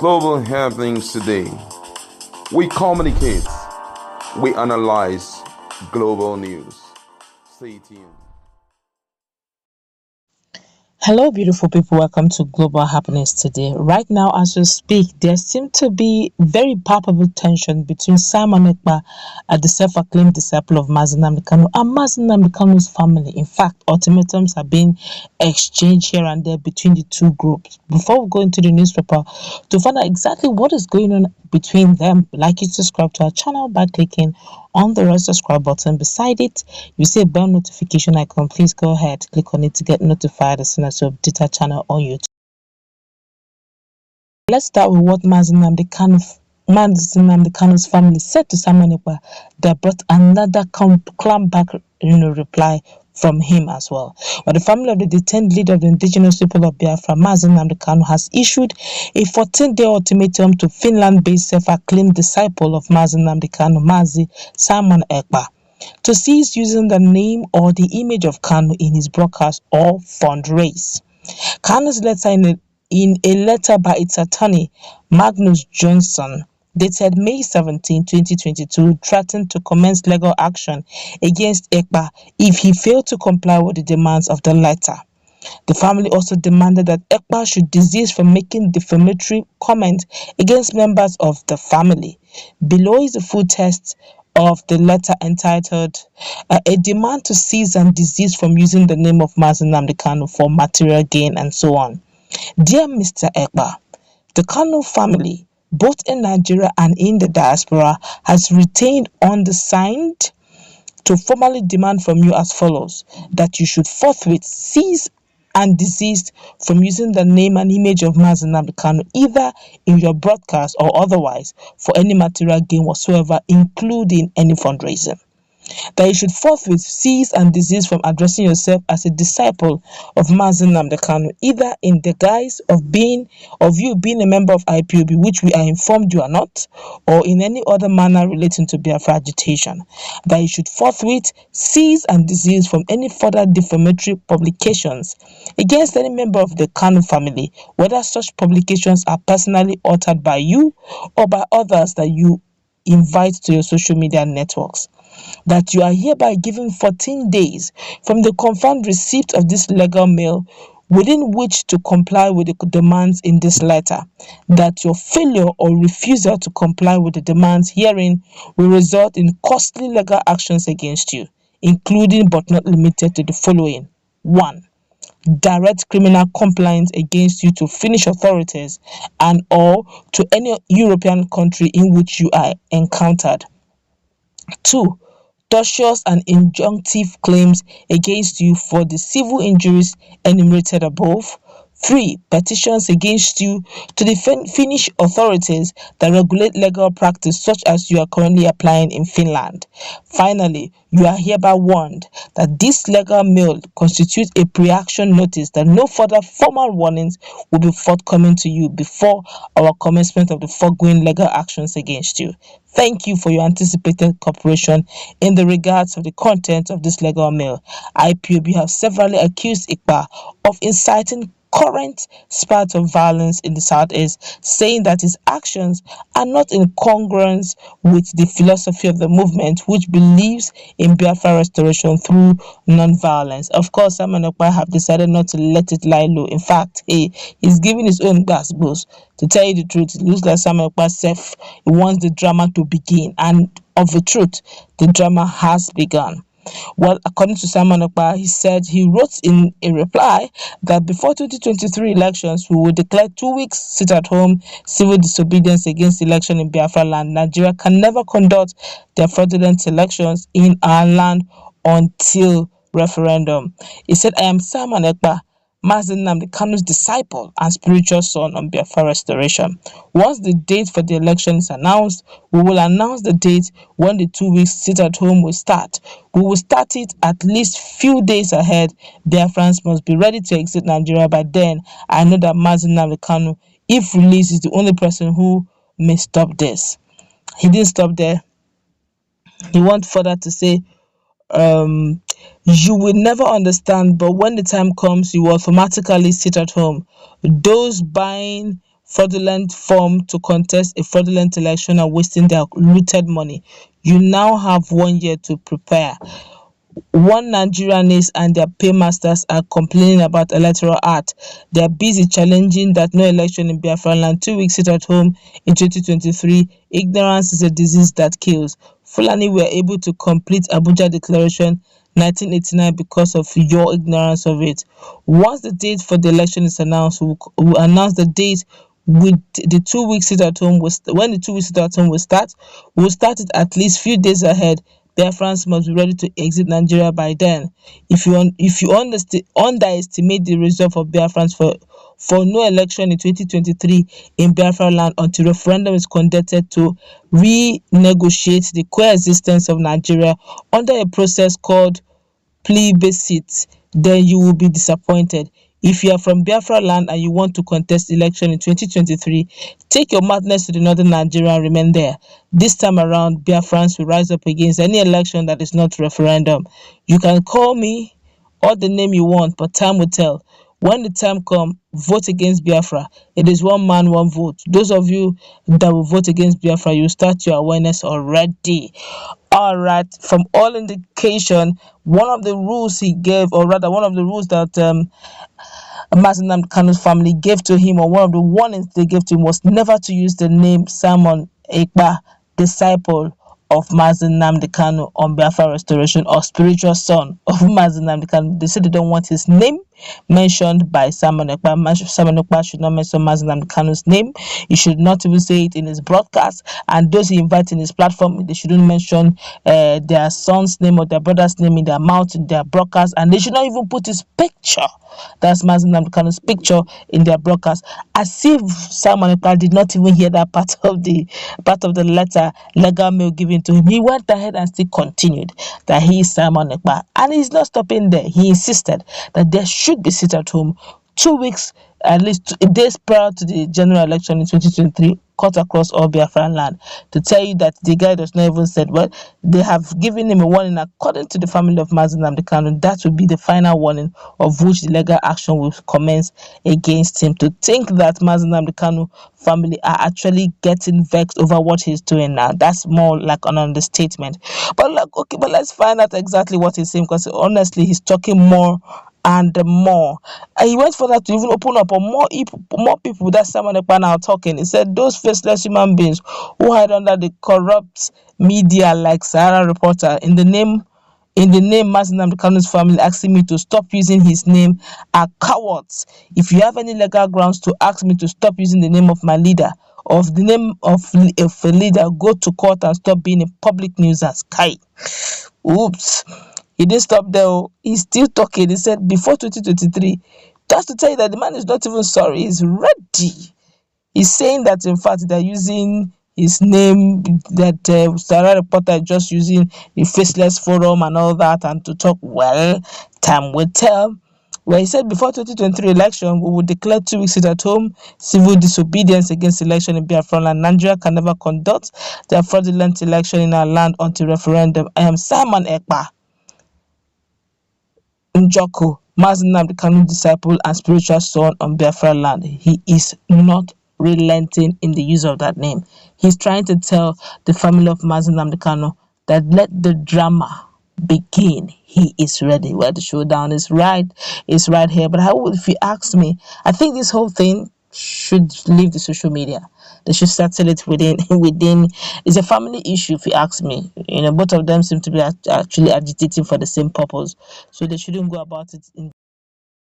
global happenings today. We communicate, we analyze global news. Stay tuned. Hello, beautiful people. Welcome to Global Happiness today. Right now, as we speak, there seems to be very palpable tension between Else.Ekpa, the self-acclaimed disciple of Mazi Nnamdi Kanu, and Mazi Nnamdi Kanu's family. In fact, ultimatums are being exchanged here and there between the two groups. Before we go into the newspaper, to find out exactly what is going on between them, I'd like you to subscribe to our channel by clicking on the red subscribe button. Beside it, you see a bell notification icon. Please go ahead, click on it to get notified as soon as we update our channel on YouTube. Let's start with what Mazi Nnamdi Kanu's family said to Else.Ekpa that brought another clampback reply from him as well. But the family of the detained leader of the indigenous people of Biafra, Mazi Nnamdi Kanu, has issued a 14-day ultimatum to Finland-based self-acclaimed disciple of Mazi Nnamdi Kanu, Mazi Else.Ekpa, to cease using the name or the image of Kanu in his broadcast or fundraise. Kanu's letter in a letter by its attorney, Magnus Johnson, dated May 17, 2022, threatened to commence legal action against Ekpa if he failed to comply with the demands of the letter. The family also demanded that Ekpa should desist from making defamatory comments against members of the family. Below is the full text of the letter entitled a demand to cease and desist from using the name of Mazi Nnamdi Kanu for material gain and so on. Dear Mr. Ekpa, the Kanu family, both in Nigeria and in the diaspora, has retained undersigned to formally demand from you as follows: that you should forthwith cease and desist from using the name and image of Mazi Nnamdi Kanu either in your broadcast or otherwise for any material gain whatsoever, including any fundraising. That you should forthwith cease and desist from addressing yourself as a disciple of Mazi Nnamdi Kanu, either in the guise of you being a member of IPOB, which we are informed you are not, or in any other manner relating to Biafra agitation. That you should forthwith cease and desist from any further defamatory publications against any member of the Kanu family, whether such publications are personally uttered by you or by others that you invite to your social media networks. That you are hereby given 14 days from the confirmed receipt of this legal mail within which to comply with the demands in this letter. That your failure or refusal to comply with the demands herein will result in costly legal actions against you, including but not limited to the following: 1. Direct criminal complaints against you to Finnish authorities and or to any European country in which you are encountered. 2. Tortious and injunctive claims against you for the civil injuries enumerated above. 3. Petitions against you to the Finnish authorities that regulate legal practice such as you are currently applying in Finland. Finally, you are hereby warned that this legal mail constitutes a pre-action notice that no further formal warnings will be forthcoming to you before our commencement of the foregoing legal actions against you. Thank you for your anticipated cooperation in the regards of the content of this legal mail. IPOB have severally accused Ekpa of inciting current spurt of violence in the southeast, saying that his actions are not in congruence with the philosophy of the movement, which believes in Biafra restoration through non-violence. Of course, Else.Ekpa have decided not to let it lie low. In fact, he's giving his own gas boost. To tell you the truth, it looks like Else.Ekpa self wants the drama to begin, and of the truth, the drama has begun. Well, according to Else.Ekpa, he said he wrote in a reply that before 2023 elections, we will declare 2 weeks sit-at-home civil disobedience against election in Biafra land. Nigeria can never conduct their fraudulent elections in our land until referendum. He said, I am Else.Ekpa, Mazi Nnamdi Kanu's disciple and spiritual son on Biafra restoration. Once the date for the election is announced, we will announce the date when the 2 weeks sit-at-home will start. We will start it at least few days ahead. Biafrans must be ready to exit Nigeria by then. I know that Mazi Nnamdi Kanu, if released, is the only person who may stop this. He didn't stop there. He went further to say, you will never understand, but when the time comes, you will automatically sit at home. Those buying fraudulent form to contest a fraudulent election and wasting their looted money. You now have 1 year to prepare. One Nigerians and their paymasters are complaining about electoral art. They are busy challenging that no election in Biafra land. 2 weeks sit at home in 2023. Ignorance is a disease that kills. Fulani were able to complete Abuja Declaration 1989 because of your ignorance of it. Once the date for the election is announced, we'll announce the date with the 2 weeks sit at home. When the 2 weeks sit at home will start, we'll start it at least few days ahead. Biafrans must be ready to exit Nigeria by then. If you underestimate the resolve of Biafrans for no election in 2023 in Biafra land until referendum is conducted to renegotiate the coexistence of Nigeria under a process called plebiscite, then you will be disappointed. If you are from Biafra land and you want to contest election in 2023, take your madness to the northern Nigeria and remain there. This time around, Biafrans will rise up against any election that is not referendum. You can call me or the name you want, but time will tell. When the time comes, vote against Biafra. It is one man, one vote. Those of you that will vote against Biafra, you start your awareness already. All right, from all indication, one of the rules he gave, or rather one of the rules that Mazi Nnamdi Kanu's family gave to him, or one of the warnings they gave to him, was never to use the name Simon Ekpa, disciple of Mazi Nnamdi Kanu on Biafra Restoration, or spiritual son of Mazi Nnamdi Kanu. They said they don't want his name mentioned by Simon Ekpa. Simon Ekpa should not mention Mazi Nnamdi Kanu's name. He should not even say it in his broadcast. And those he invites in his platform, they shouldn't mention their son's name or their brother's name in their mouth, in their broadcast. And they should not even put his picture, that's Mazi Nnamdi Kanu's picture, in their broadcast. As if Simon Ekpa did not even hear that part of the letter, legal mail given to him. He went ahead and still continued that he is Simon Ekpa. And he's not stopping there. He insisted that there should be sit at home 2 weeks, at least 2 days prior to the general election in 2023, cut across all Biafran land, to tell you that the guy does not even said, well, they have given him a warning according to the family of Mazi Nnamdi Kanu. That will be the final warning of which the legal action will commence against him. To think that Mazi Nnamdi Kanu family are actually getting vexed over what he's doing now, that's more like an understatement. But like, okay, but let's find out exactly what he's saying, because honestly, he's talking more and more. And he went further to even open up on more people that Simon Ekpa now talking. He said those faceless human beings who hide under the corrupt media like Sahara Reporter in the name Mazi Nnamdi Kanu's family asking me to stop using his name are cowards. If you have any legal grounds to ask me to stop using the name of my leader, of the name of a leader, go to court and stop being a public nuisance. Kai. Oops. He didn't stop there. He's still talking. He said before 2023, just to tell you that the man is not even sorry. He's ready. He's saying that in fact they're using his name, that Sarah Reporter is just using the faceless forum and all that, and to talk, well, time will tell. Well, he said before 2023 election, we will declare 2 weeks sit at home, civil disobedience against election in Biafra land. Nigeria can never conduct their fraudulent election in our land until referendum. I am Simon Ekpa Njoko, Mazi Nnamdi Kanu disciple and spiritual son on Biafra land. He is not relenting in the use of that name. He's trying to tell the family of Mazi Nnamdi Kanu that let the drama begin. He is ready. Well, the showdown is right here. But if you ask me, I think this whole thing should leave the social media. They should settle it within. It's a family issue, if you ask me. Both of them seem to be actually agitating for the same purpose, so they shouldn't go about it in